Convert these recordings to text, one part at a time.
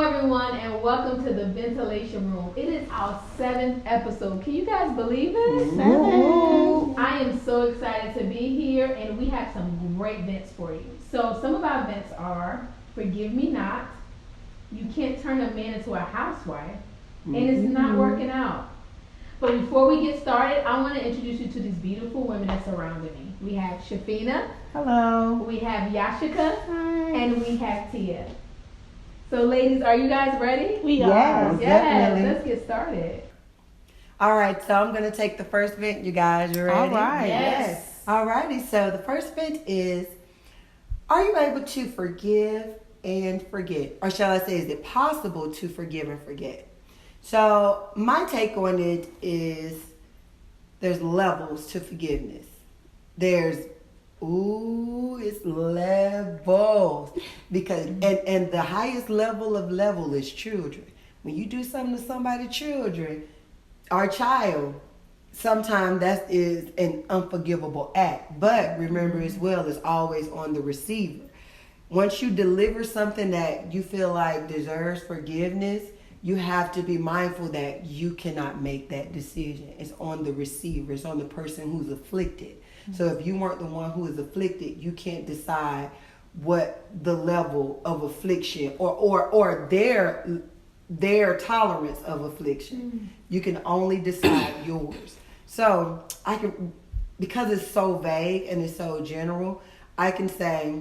everyone, and welcome to the Ventilation Room. It is our 7th episode. Can you guys believe it? 7. I am so excited to be here, and we have some great vents for you. So some of our vents are, forgive me not, you can't turn a man into a housewife, and it's not working out. But before we get started, I want to introduce you to these beautiful women that surrounded me. We have Shafina. Hello. We have Yashika. Hi. And we have Tia. So ladies, are you guys ready? We are. Yes, definitely. let's get started. All right, so I'm going to take the first vent. You guys ready? All right. Yes. All righty, so the first vent is, are you able to forgive and forget? Or shall I say, is it possible to forgive and forget? So my take on it is there's levels to forgiveness. It's levels. Because and the highest level is children. When you do something to somebody's children, our child, sometimes that is an unforgivable act. But remember as well, it's always on the receiver. Once you deliver something that you feel like deserves forgiveness, you have to be mindful that you cannot make that decision. It's on the receiver. It's on the person who's afflicted. So if you weren't the one who is afflicted, you can't decide what the level of affliction or their tolerance of affliction. You can only decide yours. So I can, because it's so vague and it's so general, I can say,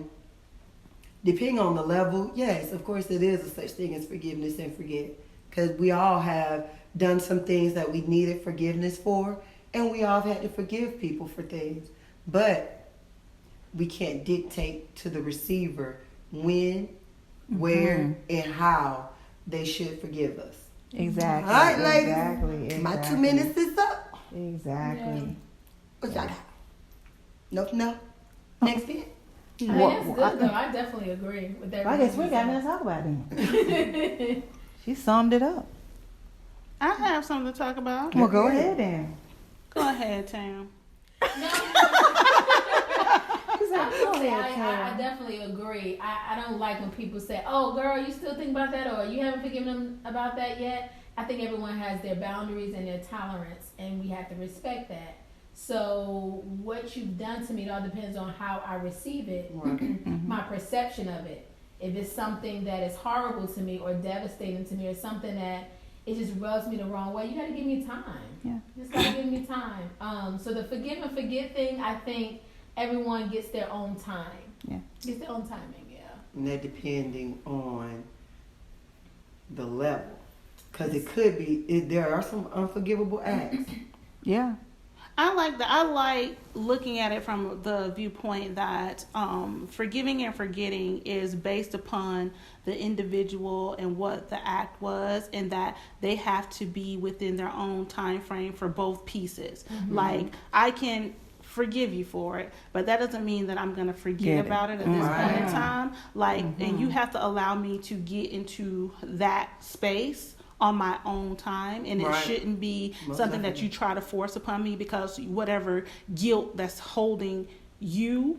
depending on the level, yes, of course it is a such thing as forgiveness and forget. Because we all have done some things that we needed forgiveness for, and we all have had to forgive people for things. But we can't dictate to the receiver when, where, and how they should forgive us. Exactly. All right, ladies. Exactly. My 2 minutes is up. Exactly. Yeah. What y'all got? No. Next bit. I mean, that's good though. I definitely agree with that. I guess we got nothing to talk about then. She summed it up. I have something to talk about. Well, go ahead then. Go ahead, Tam. I definitely agree. I don't like when people say, "Oh, girl, you still think about that?" or "You haven't forgiven them about that yet." I think everyone has their boundaries and their tolerance, and we have to respect that. So what you've done to me, it all depends on how I receive it, my perception of it. If it's something that is horrible to me or devastating to me or something that it just rubs me the wrong way, you got to give me time. Yeah. Just got to give me time. So the forgive and forget thing, I think everyone gets their own time. Yeah. Gets their own timing, yeah. And that depending on the level. Because it could be, there are some unforgivable acts. Yeah. I like that. I like looking at it from the viewpoint that forgiving and forgetting is based upon the individual and what the act was, and that they have to be within their own time frame for both pieces. Like, I can forgive you for it, but that doesn't mean that I'm going to forget about it at this point in time. Like, and you have to allow me to get into that space on my own time, and it shouldn't be something that you try to force upon me, because whatever guilt that's holding you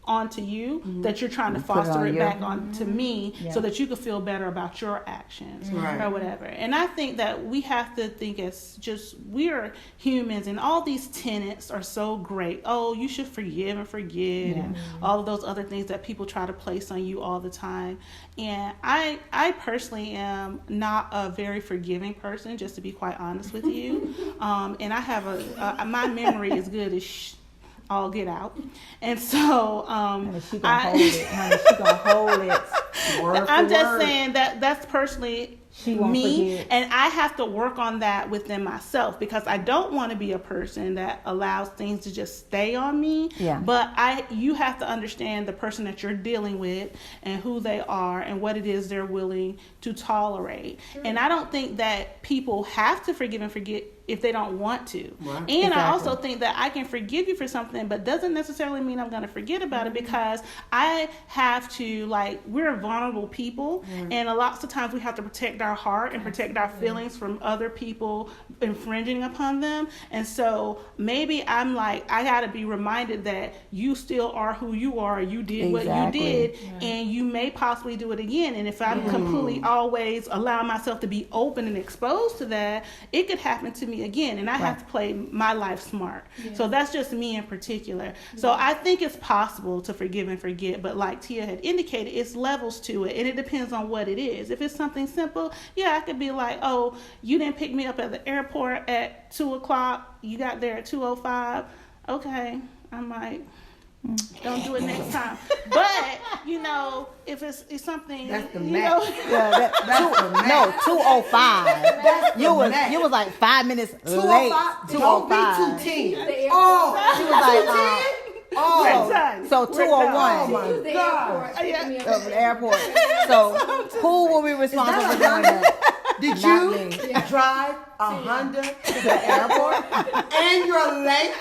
onto you, that you're trying to foster it back onto me, so that you can feel better about your actions or whatever. And I think that we have to think as just, we're humans, and all these tenets are so great. Oh, you should forgive and forget, and all of those other things that people try to place on you all the time. And I personally am not a very forgiving person, just to be quite honest with you. And I have my memory is good as all get out. And so Honey, she gonna hold it. Honey, she gonna hold it. Word I'm for just word. saying that's personally She won't me, forget. and I have to work on that within myself, because I don't want to be a person that allows things to just stay on me. Yeah. But you have to understand the person that you're dealing with and who they are and what it is they're willing to tolerate. And I don't think that people have to forgive and forget if they don't want to. Right. And Exactly. I also think that I can forgive you for something, but doesn't necessarily mean I'm going to forget about it, because I have to, like, we're vulnerable people, and lots of times we have to protect our heart and protect our feelings from other people infringing upon them. And so maybe I'm like, I got to be reminded that you still are who you are. You did what you Exactly. did, and you may possibly do it again. And if I'm completely always allowing myself to be open and exposed to that, it could happen to me again, and I have to play my life smart. So that's just me in particular. So I think it's possible to forgive and forget, but like Tia had indicated, it's levels to it, and it depends on what it is. If it's something simple, yeah, I could be like, oh, you didn't pick me up at the airport at 2:00, you got there at 2:05. Okay, I'm like, don't do it next time. But if it's something, That's the you max. know, Yeah, That's the max. no, 2:05. That's the max. You was like 5 minutes late. 2:05. Don't be 2:05. 2:10. Oh, She was like, oh. so 2:01. Oh my The God. airport. Yeah. Pick me up Of at the airport. So who will be responsible for doing that? Did Not you me. drive a Honda to the airport and you're late?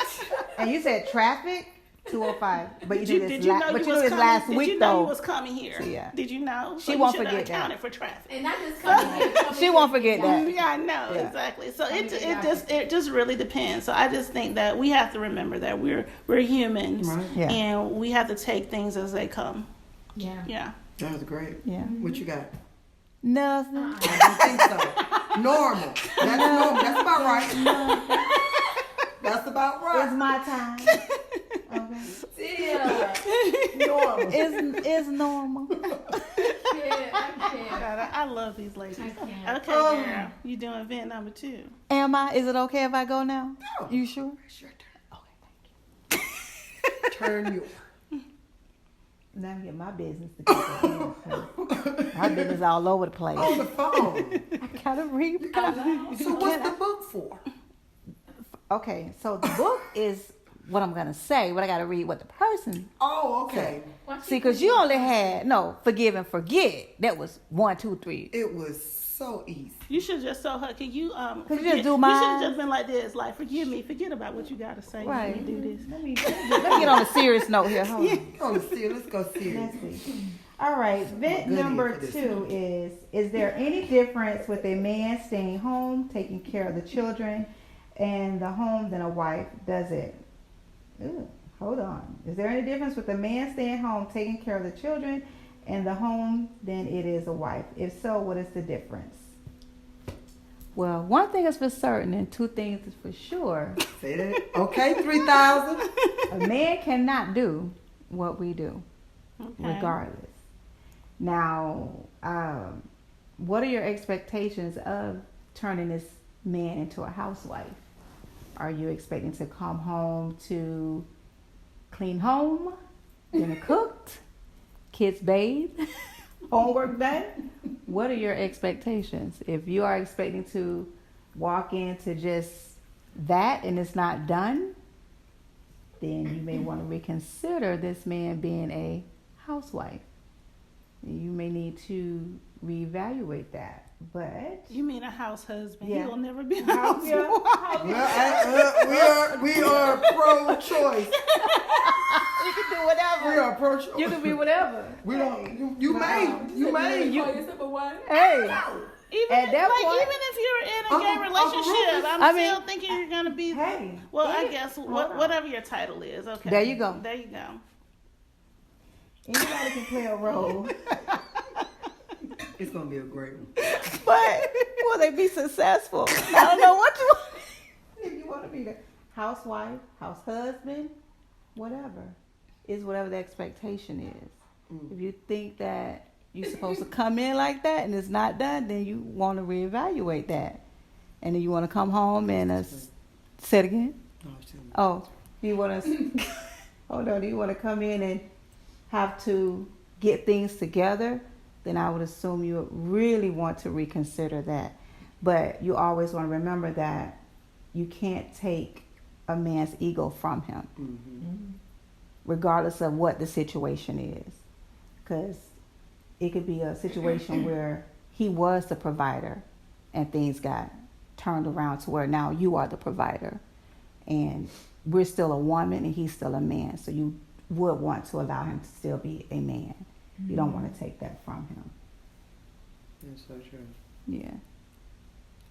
And you said traffic 2:05, but you Did did you this. know But you you was did this coming? last Did week you know though. you was coming here? Yeah. Did you know? She you won't should have forget that. accounted for traffic. And not just coming here. She won't forget that. Yeah, I know, Yeah. exactly. So I mean, it just really depends. So I just think that we have to remember that we're humans, Right. Yeah. and we have to take things as they come. Yeah. Yeah. That was great. Yeah. What you got? Nothing. I don't think so. Normal. That's normal. That's about right. That's about It's right. my time. Okay. Yeah. Normal. It's normal. I God, I love these ladies. I can't. Okay, girl, you doing event number 2? Am I? Is it okay if I go now? No. You sure? It's your turn. Turn your. Now I'm getting my business together. My business all over the place. On the phone. I gotta read. So what's the book for? Okay, so the book is what I'm gonna say, but I gotta read what the person. Oh, okay. See, because you only had forgive and forget. That was 1, 2, 3. It was so easy. You should just tell her. Can you Could you just do You should mine? have just been like this, like, forgive me, forget about what you gotta say. Right. When you do this. Let me get on a serious note here. Hold on. Oh, serious. Let's go serious. Let's see. All right, vent Good number for this 2 is there any difference with a man staying home, taking care of the children and the home than a wife does it? Ooh, hold on. Is there any difference with a man staying home, taking care of the children and the home than it is a wife? If so, what is the difference? Well, one thing is for certain and 2 things is for sure. Say that. Okay, 3,000. A man cannot do what we do, Okay. regardless. Now, what are your expectations of turning this man into a housewife? Are you expecting to come home to clean home, dinner cooked, kids bathed, homework done? What are your expectations? If you are expecting to walk into just that and it's not done, then you may want to reconsider this man being a housewife. You may need to reevaluate that. But You mean a house husband? Yeah. He'll never be a House- housewife. Well, we are pro-choice. you can do whatever. We are pro-choice. You can be whatever. We don't. You may. You call yourself a wife? Hey, Even At that like point- even if you're in a gay Uncle relationship, Rufus. I'm I mean- still thinking you're gonna be. hey. Well, I Yeah. guess Hold on. whatever your title is. Okay. There you go. There you go. Anybody can play a role. It's gonna be a great one. But will they be successful? I don't know what you want. If you want to be the housewife, house husband, whatever, is whatever the expectation is. If you think that you're supposed to come in like that and it's not done, then you want to reevaluate that. And then you want to come home and say it again. Oh, you want to? Hold on. Do you want to come in and have to get things together? Then I would assume you would really want to reconsider that. But you always want to remember that you can't take a man's ego from him, regardless of what the situation is. Because it could be a situation where he was the provider and things got turned around to where now you are the provider, and we're still a woman and he's still a man. So you would want to allow him to still be a man. You don't want to take that from him. That's so true. Yeah.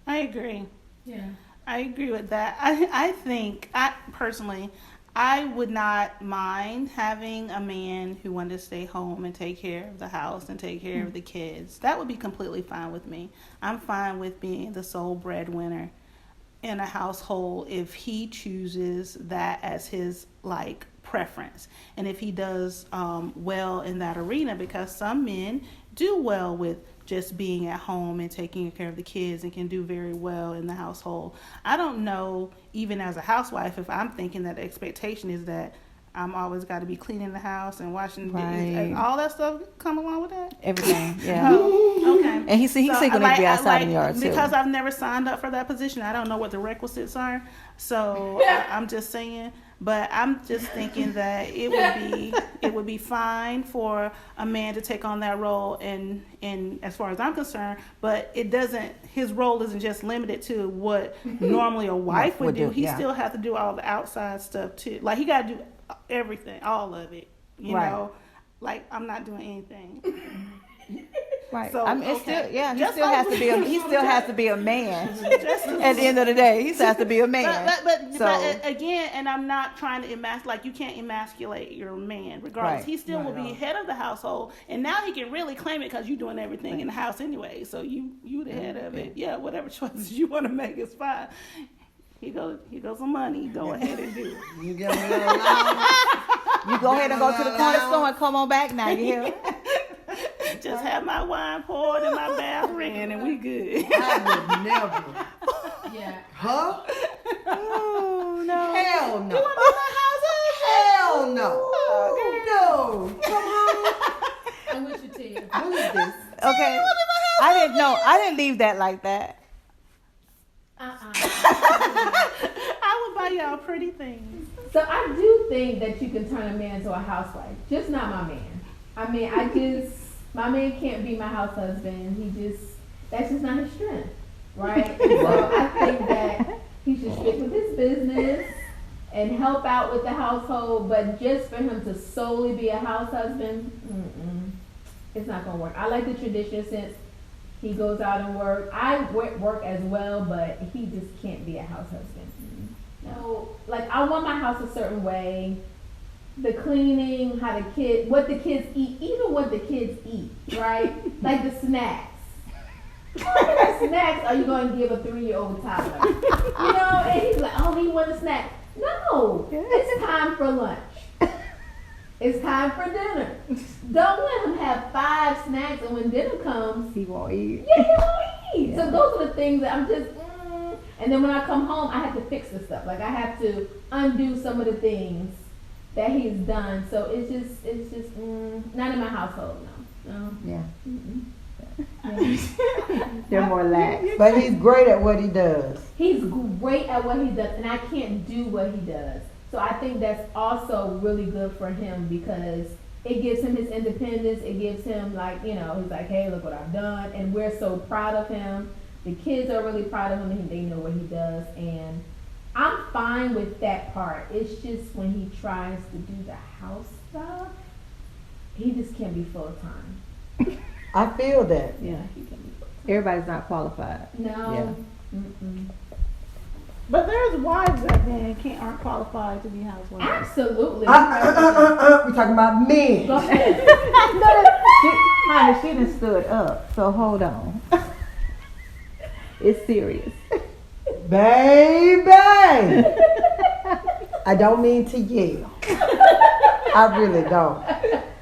I agree. Yeah. I agree with that. I think, personally, I would not mind having a man who wanted to stay home and take care of the house and take care of the kids. That would be completely fine with me. I'm fine with being the sole breadwinner in a household if he chooses that as his preference, and if he does well in that arena, because some men do well with just being at home and taking care of the kids and can do very well in the household. I don't know, even as a housewife, if I'm thinking that the expectation is that I'm always got to be cleaning the house and washing dishes and all that stuff come along with that. Everything, yeah. Oh, okay. And he's single to be outside in the yard too. Because I've never signed up for that position, I don't know what the requisites are. So I'm just saying. But I'm just thinking that it would be fine for a man to take on that role, and as far as I'm concerned, but his role isn't just limited to what normally a wife would do. He still has to do all the outside stuff too. Like, he got to do everything, all of it. You know, like, I'm not doing anything. Right. So, I mean, it's okay. still, yeah, he still has to be a man. At the end of the day, he has to be a man. But again, and I'm not trying to emasculate, you can't emasculate your man regardless. Right. He still will be head of the household, and now he can really claim it because you're doing everything in the house anyway. So you the head of it. Yeah, whatever choices you want to make is fine. Here goes some money. Go ahead and do it. You get me alone. You go ahead and go to the corner store and come on back now. You hear? Just have my wine poured and my bath ran, and we good. I would never. Yeah. Huh? Oh no. Hell no. You want to be my house? Hell no. No. Come home. I'm with you, Tia. What is this? Okay. I didn't know. I didn't leave that like that. I would buy y'all pretty things. So I do think that you can turn a man into a housewife, just not my man. I mean, my man can't be my house husband. That's just not his strength, right? And so I think that he should stick with his business and help out with the household, but just for him to solely be a house husband, it's not gonna work. I like the tradition since he goes out and work. I work as well, but he just can't be a house husband. No, like, I want my house a certain way. The cleaning, what the kids eat, even what the kids eat, right? Like the snacks. What kind of snacks are you going to give a 3-year-old toddler? You know, and he's like, oh, he wants a snack. No, it's time for lunch. It's time for dinner. Don't let him have 5 snacks, and when dinner comes, He won't eat. yeah, he won't eat. So those are the things that I'm just, and then when I come home, I have to fix the stuff. Like, I have to undo some of the things that he's done. So it's just not in my household, no. Yeah. Yeah. They're more lax. But he's great at what he does. He's great at what he does, and I can't do what he does. So I think that's also really good for him, because it gives him his independence. It gives him, like, he's like, hey, look what I've done. And we're so proud of him. The kids are really proud of him, and they know what he does. And I'm fine with that part. It's just when he tries to do the house stuff, he just can't be full time. I feel that. Yeah, he can't be full time. Everybody's not qualified. No. Yeah. But there's wives out there that aren't qualified to be housewives. Absolutely. We're talking about men. Go ahead. Honey, she done stood up, so hold on. It's serious. Baby! I don't mean to yell. I really don't.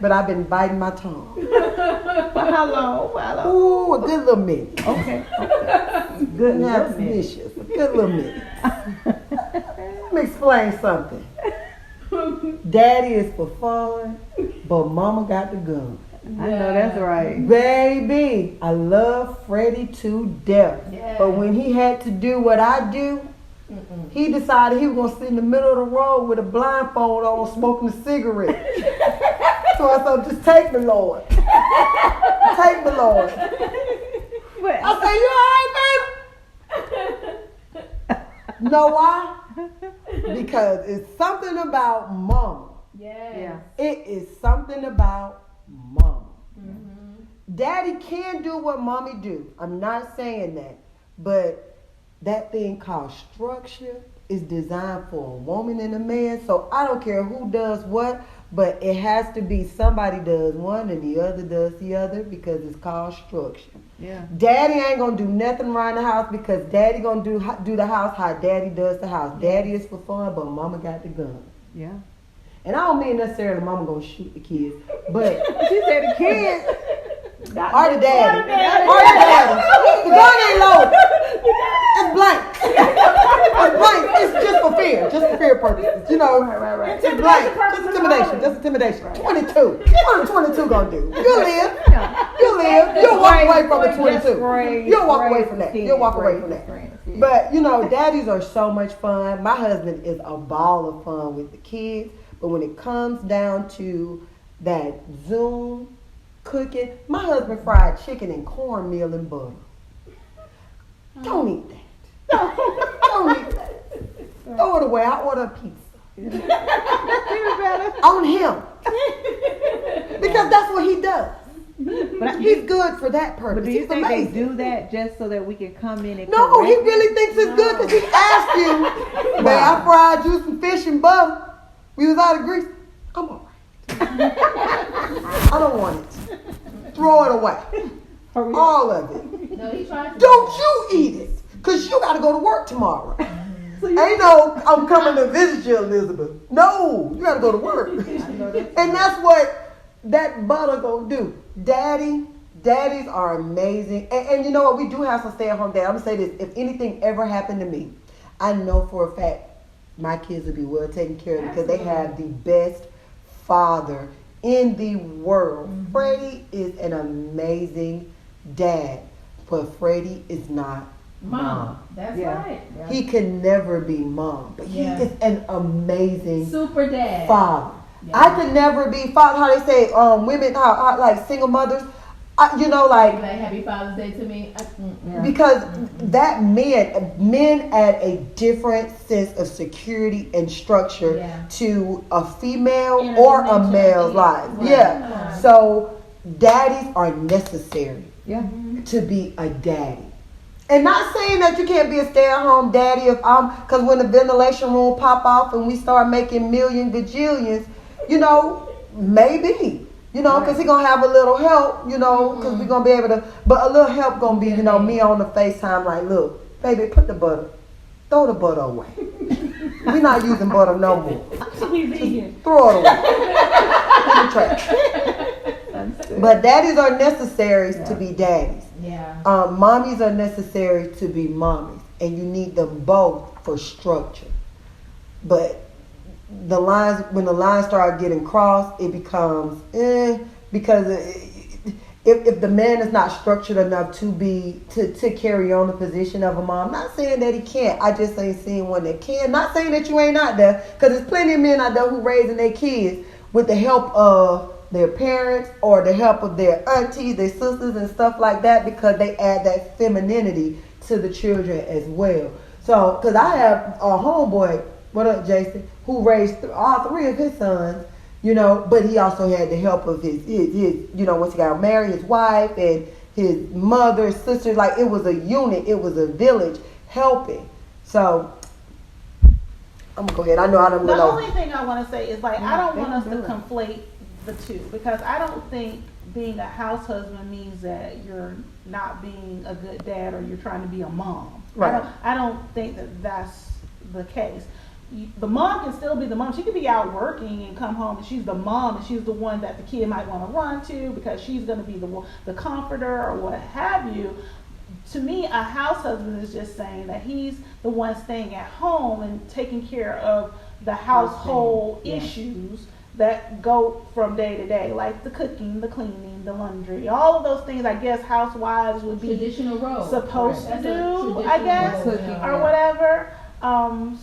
But I've been biting my tongue. For how long? Ooh, a good little minute. Okay. Good and delicious. A good little minute. Let me explain something. Daddy is for fun, but mama got the gun. I know that's right. Baby, I love Freddie to death. Yeah. But when he had to do what I do, he decided he was going to sit in the middle of the road with a blindfold on, smoking a cigarette. So I said, just take me, Lord. Take me, Lord. I said, you all right, baby? Know why? Because it's something about mama. Yes. Yeah. It is something about mama. Mm-hmm. Daddy can do what mommy do. I'm not saying that. But that thing called structure is designed for a woman and a man. So I don't care who does what, but it has to be somebody does one and the other does the other because it's called structure. Yeah. Daddy ain't gonna do nothing around the house because daddy gonna do the house how daddy does the house. Daddy is for fun, but mama got the gun. Yeah. And I don't mean necessarily mama gonna shoot the kids, but She said the kids. or the daddy. Or the daddy. The gun ain't loaded. It's blank. It's blank. It's just for fear. Just for fear purposes. You know. Right. It's blank. Just intimidation. Just intimidation. 22. What are 22 gonna do? You'll live. You'll live. You'll walk away from the 22. You'll walk away from that. You'll walk away from that. But, you know, daddies are so much fun. My husband is a ball of fun with the kids. But when it comes down to that Zoom cooking, my husband fried chicken and cornmeal and butter. Don't eat that. Don't eat that. Throw it away. I order a pizza. On him. Because that's what he does. But He's good for that purpose. But do you He's think amazing. they do that just so that we can come in and No, he correct really it? thinks it's good because he asked you, man, I fried you some fish and butter. We was out of grease. I'm all right. I don't want it. Throw it away. All of it. No, he tried to. Don't you eat it because you got to go to work tomorrow. Ain't no, I'm coming to visit you, Elizabeth. No, you got to go to work. And that's what that butter gonna do. Daddies are amazing. And you know what? We do have some stay-at-home dads. I'm gonna say this. If anything ever happened to me, I know for a fact my kids will be well taken care of because they have the best father in the world. Mm-hmm. Freddie is an amazing dad, but Freddie is not Mom. That's right. Yeah. He can never be mom, but he Yeah. is an amazing Super dad. father. Yeah. I could never be father. How they say, women, how like single mothers. You know, like Like Happy Father's Day to me. Yeah. because that men add a different sense of security and structure Yeah. to a female In a or a dimension, male's yeah. life. Right. Yeah. Right. So daddies are necessary Yeah. to be a daddy. And not saying that you can't be a stay-at-home daddy because when the ventilation room pop off and we start making million gajillions, you know, maybe, you know, because he going to have a little help, you know, because we're going to be able to, but a little help going to be, you know, me on the FaceTime like, look, baby, throw the butter away. We're not using butter no more. We vegan. Throw it away. In the trash. But daddies are necessary to be daddies. Yeah. Mommies are necessary to be mommies, and you need them both for structure. But when the lines start getting crossed, it becomes because if the man is not structured enough to carry on the position of a mom. Not saying that he can't. I just ain't seen one that can. Not saying that you ain't out there, because there's plenty of men out there who raising their kids with the help of their parents or the help of their aunties, their sisters and stuff like that, because they add that femininity to the children as well. So, because I have a homeboy, what up, Jason, who raised all three of his sons, you know, but he also had the help of his you know, once he got married, his wife and his mother, sisters, like it was a unit, it was a village helping. So, I'm gonna go ahead. I know I don't The know. only thing I want to say is like I don't want us to conflate the two, because I don't think being a house husband means that you're not being a good dad or you're trying to be a mom. Right. I don't think that that's the case. The mom can still be the mom. She could be out working and come home and she's the mom and she's the one that the kid might want to run to because she's going to be the comforter or what have you. To me, a house husband is just saying that he's the one staying at home and taking care of the household issues that go from day to day, like the cooking, the cleaning, the laundry, all of those things I guess housewives would be Traditional role. supposed Right. to That's a do, I guess, traditional role, or whatever.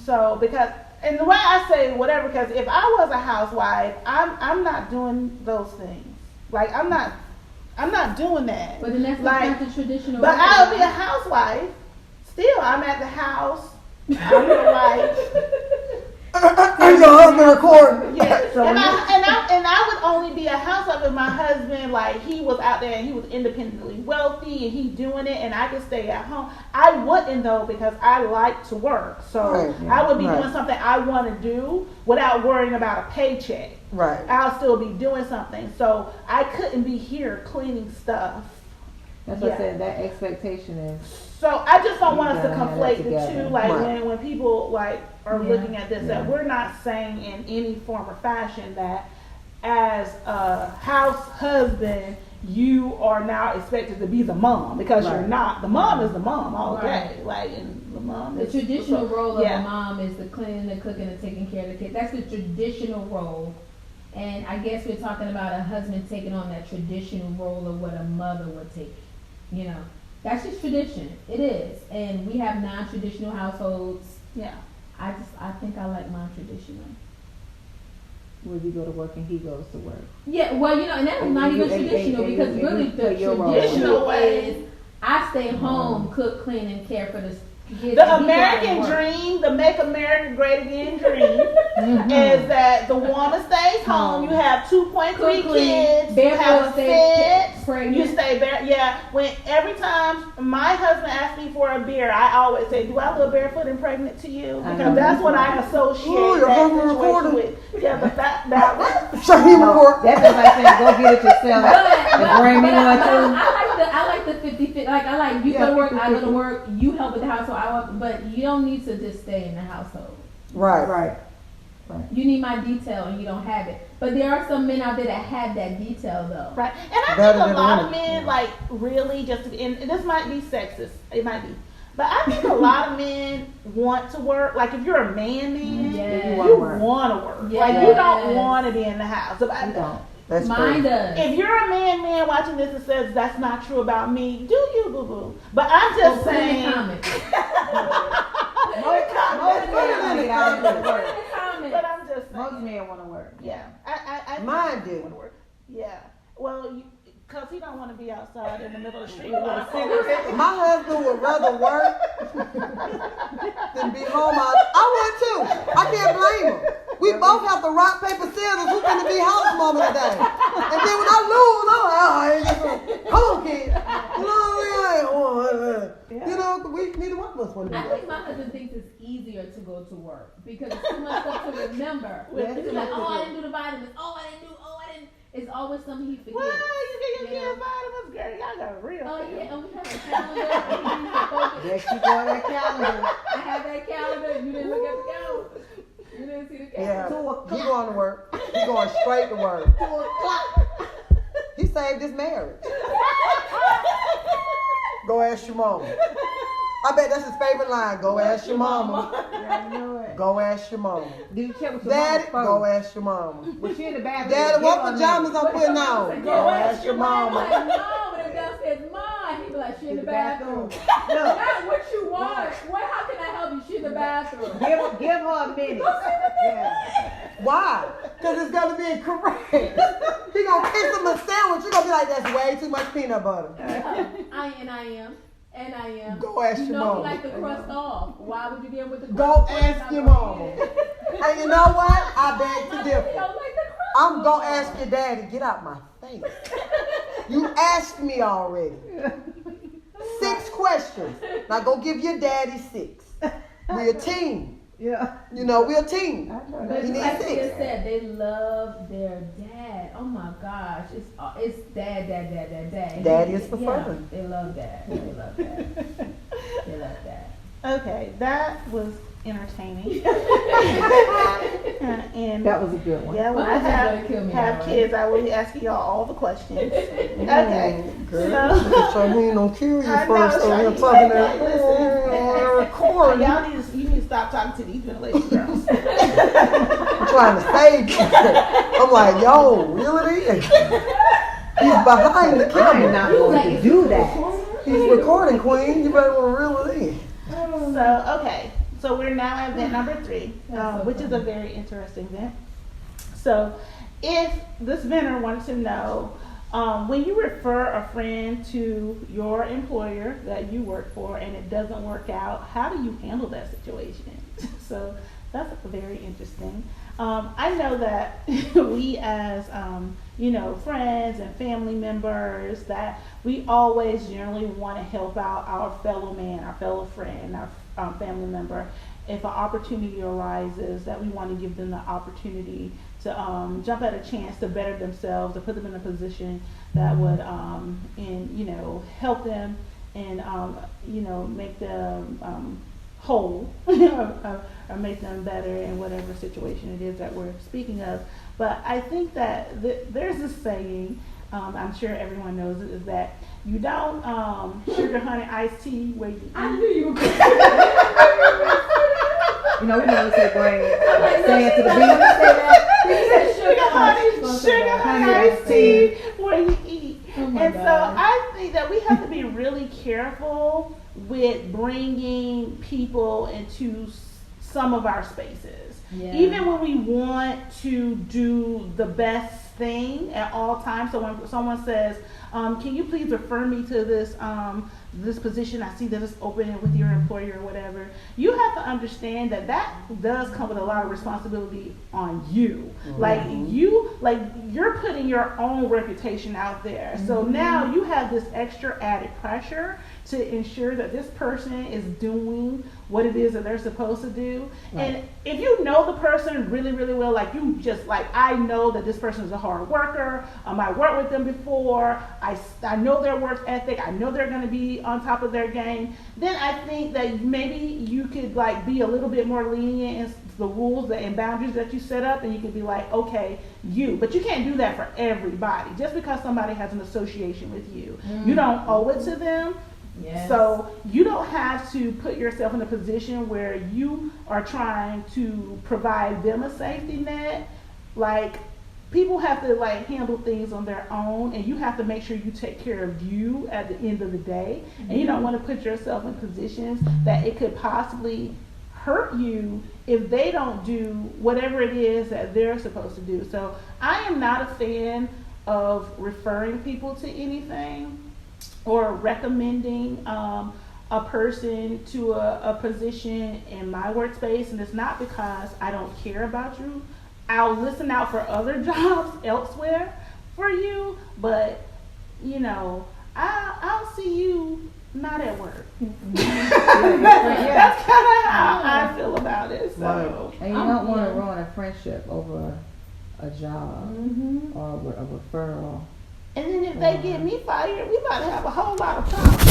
So because, and the way I say whatever, because if I was a housewife, I'm not doing those things. Like I'm not doing that. But then that's like, not the traditional but role. I'll be a housewife. Still, I'm at the house I feel like. And your husband recording. Yeah, and I would only be a housewife if my husband, like, he was out there and he was independently wealthy and he doing it, and I could stay at home. I wouldn't though, because I like to work, so I would be doing something I want to do without worrying about a paycheck. Right. I'll still be doing something, so I couldn't be here cleaning stuff. That's what I said. That expectation is. So I just don't want us to gotta have conflate that the together. two. Like Right. when people like are looking at this, that we're not saying in any form or fashion that as a house husband you are now expected to be the mom, because you're not. The mom is the mom all day. Like, and the mom. The is traditional role of yeah. a mom is the cleaning, the cooking, and taking care of the kids. That's the traditional role. And I guess we're talking about a husband taking on that traditional role of what a mother would take. You know, that's just tradition. It is. And we have non-traditional households. Yeah. I think I like my traditional. Where you go to work and he goes to work. Yeah, well, you know, and that's not even traditional, because really the traditional way is I stay home, cook, clean, and care for the kids. The American dream, the Make America Great Again dream, is that the woman stays home. You have 2.3 kids. You have a fit. You stay bare. Yeah. When every time my husband asks me for a beer, I always say, "Do I look barefoot and pregnant to you?" Because that's what I associate that situation with. Yeah, but that was. So he record. That's just like saying, go get it yourself and bring me one too. I like the 50-50. Like, I like you go to work, I go to work, you help with the household, but you don't need to just stay in the household. Right. You need my detail and you don't have it. But there are some men out there that have that detail though. Right. And I think a lot of men, like, really just, and this might be sexist, it might be, but I think a lot of men want to work. Like, if you're a man, you want to work. Yes. Like, you don't want to be in the house. You don't. That's Mine crazy. does. If you're a man watching this and says that's not true about me, do you, boo boo? But I'm just saying. Put in the comments. But I'm just saying. Most men want to work. Yeah. I Mine think do. wanna work. Yeah. Well, because he don't want to be outside in the middle of the street. My husband would rather work than be home. I would too. I can't blame him. We both have to rock, paper, scissors. Who's going to be house mama today? And then when I lose, I'm like, oh, I ain't just going to come on, kid. You know, we neither one of us want to do I that. think my husband thinks it's easier to go to work because it's too much stuff to remember. It's like, oh, I didn't do the vitamins. Oh, I didn't. It's always something he forgets. Well, you get your kid vitamins, girl. Y'all got a real. Oh yeah, and we have a calendar. There she go on that calendar. I have that calendar. You didn't look at the calendar. You didn't see the calendar. Yeah, he going to work. He going straight to work. He saved his marriage. Go ask your mama. I bet that's his favorite line. Go ask your mama. Yeah, I know it. Go ask your mama. Do you check with your Daddy, mama go first? ask your mama. Was she in the bathroom? Daddy, Get what on pajamas there. I'm putting on? Go ask your I'm mama. like, no, when the downstairs, Mom, he be like, she in the bathroom. Look, Not what you want. How can I help you? She in the bathroom. give her a minute. Yeah. Why? Because it's going to be incorrect. He going to kiss him a sandwich. You're going to be like, that's way too much peanut butter. I am. Go ask your You mama. like the crust off. Why would you get with the crust Go off? ask your mama. And you know what? I beg to differ. I'm going to ask your daddy, get out my face. You asked me already. 6 questions. Now go give your daddy 6. We're a team. Yeah. You know, we're a team. But He needs like 6. Tia said, they love their dad. Oh my gosh, it's dad. Daddy is preferred. They love that. They love that. Okay, that was entertaining. And That was a good one. yeah, when My I husband's gonna kill me have now, kids, I will be asking y'all all the questions. Okay. Girl, So- Charlene don't kill you I know, first. So we're Charlene, talking listen. that recording. Y'all need to stop talking to these ventilation girls. I'm trying to save you. I'm like, yo, really? He's behind the I'm camera. not going to do that. He's recording, Queen. You better want to reel it in. So, okay. So we're now at event number 3, which is a very interesting event. So if this vendor wanted to know When you refer a friend to your employer that you work for and it doesn't work out, how do you handle that situation? So that's very interesting. I know that we as, friends and family members, that we always generally want to help out our fellow man, our fellow friend, our family member. If an opportunity arises, that we want to give them the opportunity to jump at a chance to better themselves, to put them in a position that would, help them and, make them whole or make them better in whatever situation it is that we're speaking of. But I think that there's this saying, I'm sure everyone knows it, is that you don't sugar honey iced tea where you eat. I knew you were going You know, we never say brain. like, Say it to the no, beat. You said Sugar honey iced tea where you eat. Oh my And God. so I think that we have to be really careful with bringing people into some of our spaces. Yeah. Even when we want to do the best thing at all times. So when someone says, can you please refer me to this this position, I see that it's open with your employer or whatever, you have to understand that that does come with a lot of responsibility on you. Mm-hmm. You're putting your own reputation out there. So now you have this extra added pressure to ensure that this person is doing what it is that they're supposed to do. Right. And if you know the person really, really well, I know that this person is a hard worker, I worked with them before, I know their work ethic, I know they're going to be on top of their game, then I think that maybe you could be a little bit more lenient in the rules and boundaries that you set up, and you could be like, okay, but you can't do that for everybody. Just because somebody has an association with you, you don't owe it to them. Yes. So you don't have to put yourself in a position where you are trying to provide them a safety net. People have to handle things on their own, and you have to make sure you take care of you at the end of the day. And you don't want to put yourself in positions that it could possibly hurt you if they don't do whatever it is that they're supposed to do. So I am not a fan of referring people to anything or recommending a person to a position in my workspace. And it's not because I don't care about you. I'll listen out for other jobs elsewhere for you, but I'll see you not at work. That's kind of how I feel about it. So, and you don't want to ruin a friendship over a job or a referral. And then if they get me fired, we about to have a whole lot of problems.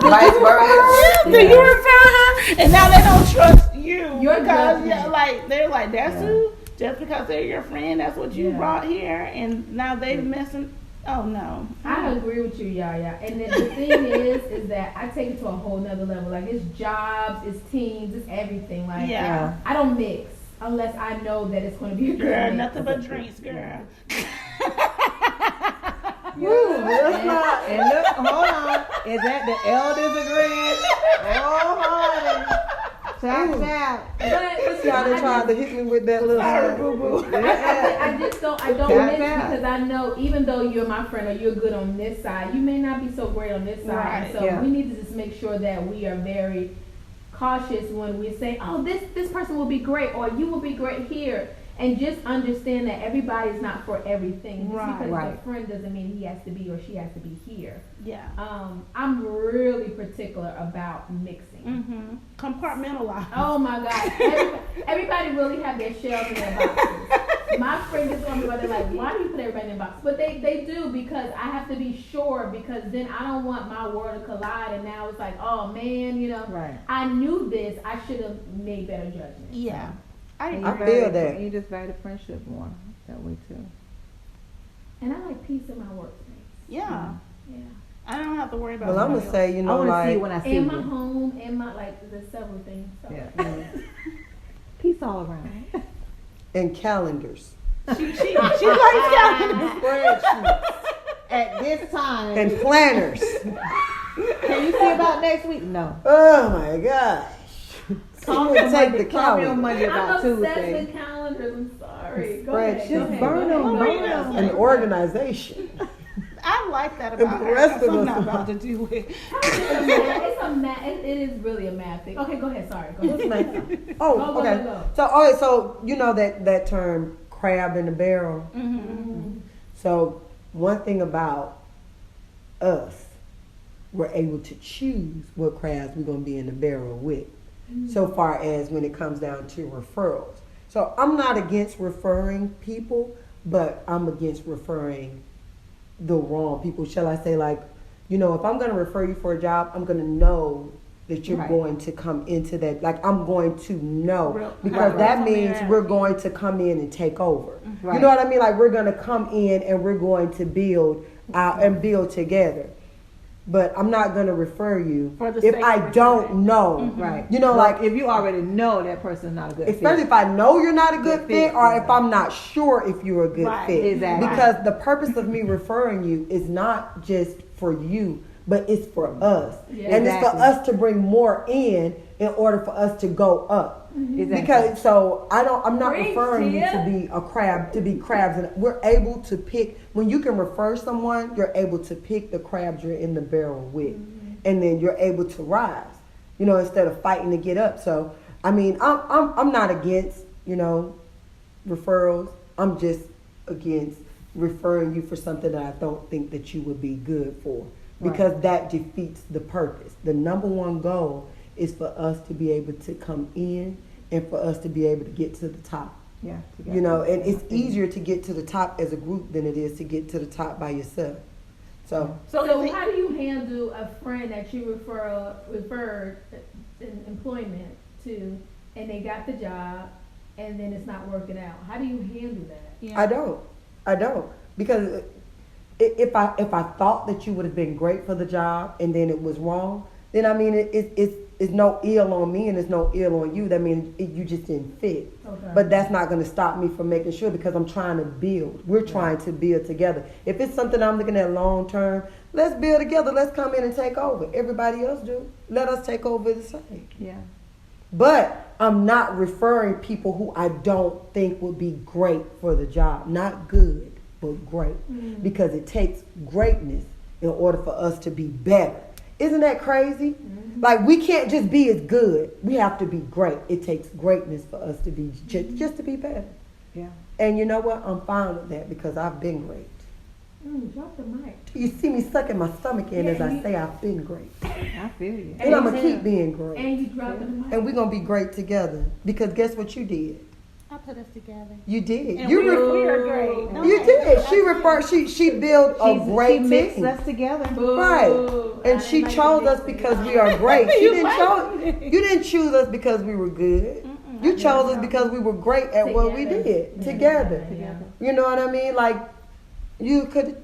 Vice versa. Do you refer her? And now they don't trust you. You're because judging. they're like, that's who? Just because they're your friend, that's what you brought here, and now they're messing. Oh no. I agree with you, Yaya. And then the thing is that I take it to a whole nother level. It's jobs, it's teams, it's everything. I don't mix unless I know that it's going to be a good girl, mix. nothing but drinks, girl. And look, hold on. Is that the elders agreeing? Oh, honey. Shout. But Y'all tried to hit me with that little boo-boo. I don't mix because I know even though you're my friend or you're good on this side, you may not be so great on this side. Right. So we need to just make sure that we are very cautious when we say, oh, this person will be great or you will be great here. And just understand that everybody's not for everything. Just because a friend doesn't mean he has to be or she has to be here. Yeah. I'm really particular about mixing. Compartmentalize. Oh my God. Everybody really have their shells in their boxes. My friend is on me, they're like, why do you put everybody in a box? But they do, because I have to be sure, because then I don't want my world to collide and now it's like, oh man, I knew this. I should have made better judgments. Yeah. I feel that. You just value the friendship more that way too. And I like peace in my workspace. Yeah. Yeah. I don't have to worry about. Well, I'm gonna say, I want to see it when I see in you. my home, in my there's several things. So. Yeah. Peace all around. And calendars. She likes calendars. Spreadsheets. At this time. And planners. Can you see about next week? No. Oh my gosh. Call would me take Monday, the call me on calendar. Monday about I'm obsessed Tuesday. with calendars. I'm sorry. story. Go ahead. Just Go burn ahead. them, Go burn ahead. them. An organization. I like that about The her. rest of I'm us- not about to do it. It's a math. It is really a math thing. Okay, go ahead. Sorry. Go ahead. Oh, Go, okay. go. So you know that term crab in the barrel. Mm-hmm. So one thing about us, we're able to choose what crabs we're gonna be in the barrel with. So far as when it comes down to referrals. So I'm not against referring people, but I'm against referring the wrong people. Shall I say, like, you know, if I'm gonna refer you for a job, I'm gonna know that you're Right. going to come into that. Like, I'm going to know Real- because right, that right. means Yeah. we're going to come in and take over. You Right. know what I mean? Like, we're gonna come in and we're going to build out and build together. But I'm not gonna refer you For the if sake I of don't referring. know. Right. You know, But like, if you already know that person's not a good especially fit. if I know you're not a good Good fit, fit, or yeah. if I'm not sure if you're a good Right. fit. Exactly. Because the purpose of me referring you is not just for you, but it's for us. Yeah. And it's for Exactly. us to bring more in order for us to go up. Exactly. Because so I'm not Preach, referring you Tia. to be a crab, to be crabs, and we're able to pick. When you can refer someone, you're able to pick the crabs you're in the barrel with, and then you're able to rise. You know, instead of fighting to get up. So I mean, I'm not against, you know, referrals. I'm just against referring you for something that I don't think that you would be good for, because that defeats the purpose. The number one goal is for us to be able to come in and for us to be able to get to the top. Yeah. You know, and it's easier to get to the top as a group than it is to get to the top by yourself. So So how do you handle a friend that you referred in employment to, and they got the job, and then it's not working out? How do you handle that? Yeah. I don't, because if I thought that you would have been great for the job and then it was wrong, then I mean it's no ill on me and it's no ill on you. That means you just didn't fit. Okay. But that's not going to stop me from making sure, because I'm trying to build. We're trying to build together. If it's something I'm looking at long term, let's build together. Let's come in and take over. Everybody else do. Let us take over the same. Yeah. But I'm not referring people who I don't think would be great for the job. Not good, but great. Because it takes greatness in order for us to be better. Isn't that crazy? Like, we can't just be as good. We have to be great. It takes greatness for us to be just to be better. Yeah. And you know what? I'm fine with that because I've been great. Drop the mic. You see me sucking my stomach in Yeah, as I you- say I've been great. I feel you. And I'm going to keep being great. And you dropped the mic. And we're going to be great together. Because guess what you did? I put us together. You did. And You we re- are great. Don't You they? did. She referred. She built a great She mixed team. us together. Boo. Right. And I she like chose the us mix. because we are great. She You didn't like chose. it. You didn't choose us because we were good. You chose us because we were great at what we Together. did together. Together. You know what I mean? Like, you could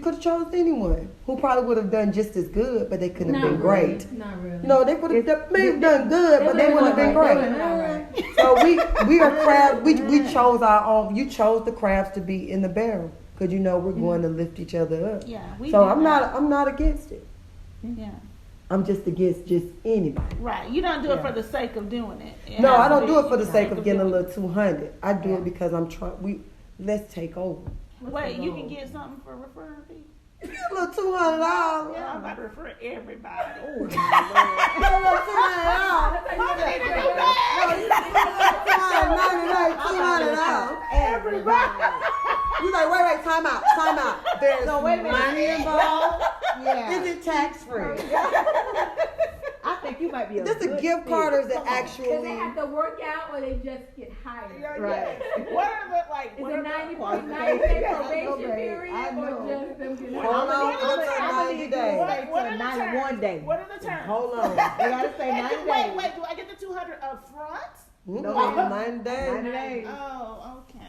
have chosen anyone who probably would have done just as good, but they couldn't have Not been really. great. Not really. No, they would have may have done good, but they wouldn't have been They great. would've been all right. So we are crabs. We chose our own. You chose the crabs to be in the barrel because you know we're going to lift each other up. Yeah, we So do I'm that. not against it. Yeah. I'm just against just anybody. Right. You don't do it Yeah. for the sake of doing it. It No, has I to don't do it be for the sake of doing getting a it. little 200. I do Yeah. it because I'm trying. Let's take over. Wait, you can get something for referral fee? A little $200. Yeah, I'm about to refer everybody. A little $200. Everybody. You like, wait, time out. There's So wait a minute. money involved. Yeah. Is it tax free? I think you might be a This a good gift fit. card or is it Because they actually? have to work out or they just get hired. Right. What are the like? Is What it are 90 the day I probation know, babe. period I or know. just them getting Hold on, hired? it'll take 90 days. What are the 91 terms? days. What are the terms? Hold on. They gotta say 90 days. Wait, do I get the 200 up front? No, 90 days. 90 days. Oh, okay.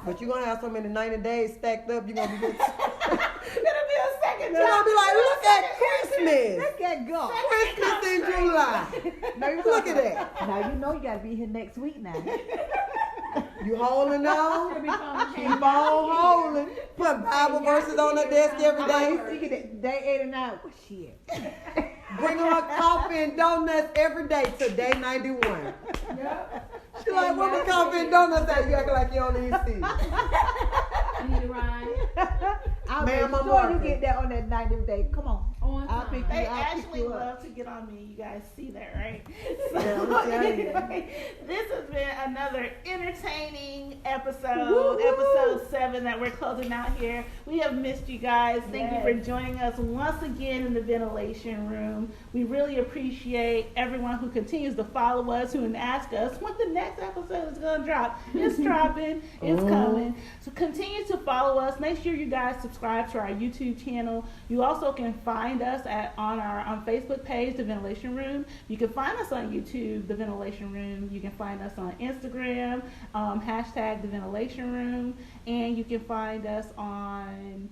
But you're gonna have so many 90 days stacked up, you're gonna be good. It'll be a second You're gonna be like, look at Christmas. Let that go. Christmas in July. No, you Look at that. Now you know you gotta be here next week now. You holding on? It'll become Keep on holding. Put Bible verses on the desk every I day. used to get it day 89. Well, shit. Bring her coffee and donuts every day to day 91. Yep. She's like, where the coffee and donuts at? You acting like you don't even see. You need a ride? I'll Ma'am, make I'm sure you working. get that on that 90th day. Come on. On I'll time. pick They you. I'll pick actually you up. love to get on me. You guys see that, right? Yeah, So, I'm telling you. anyway, this has been another entertaining episode, Woo-hoo. episode 7 that we're closing out here. We have missed you guys. Thank you for Yes. joining us once again in the ventilation room. We really appreciate everyone who continues to follow us, who ask us when the next episode is going to drop. It's dropping. It's coming. So continue to follow us. Make sure you guys subscribe to our YouTube channel. You also can find us on our Facebook page, The Ventilation Room. You can find us on YouTube, The Ventilation Room. You can find us on Instagram, hashtag The Ventilation Room. And you can find us on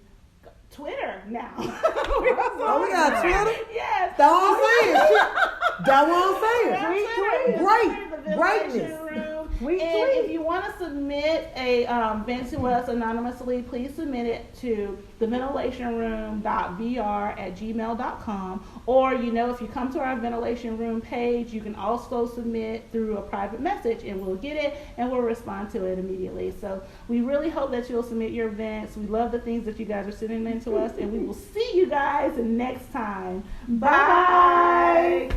Twitter now. Oh, we got Twitter? Yes. That's what I'm saying. That's what I'm saying. Great, Greatness. Tweet, and tweet. if you want to submit a vent to us anonymously, please submit it to theventilationroom.vr@gmail.com. Or, if you come to our ventilation room page, you can also submit through a private message, and we'll get it and we'll respond to it immediately. So we really hope that you'll submit your vents. We love the things that you guys are sending in to us, and we will see you guys next time. Bye.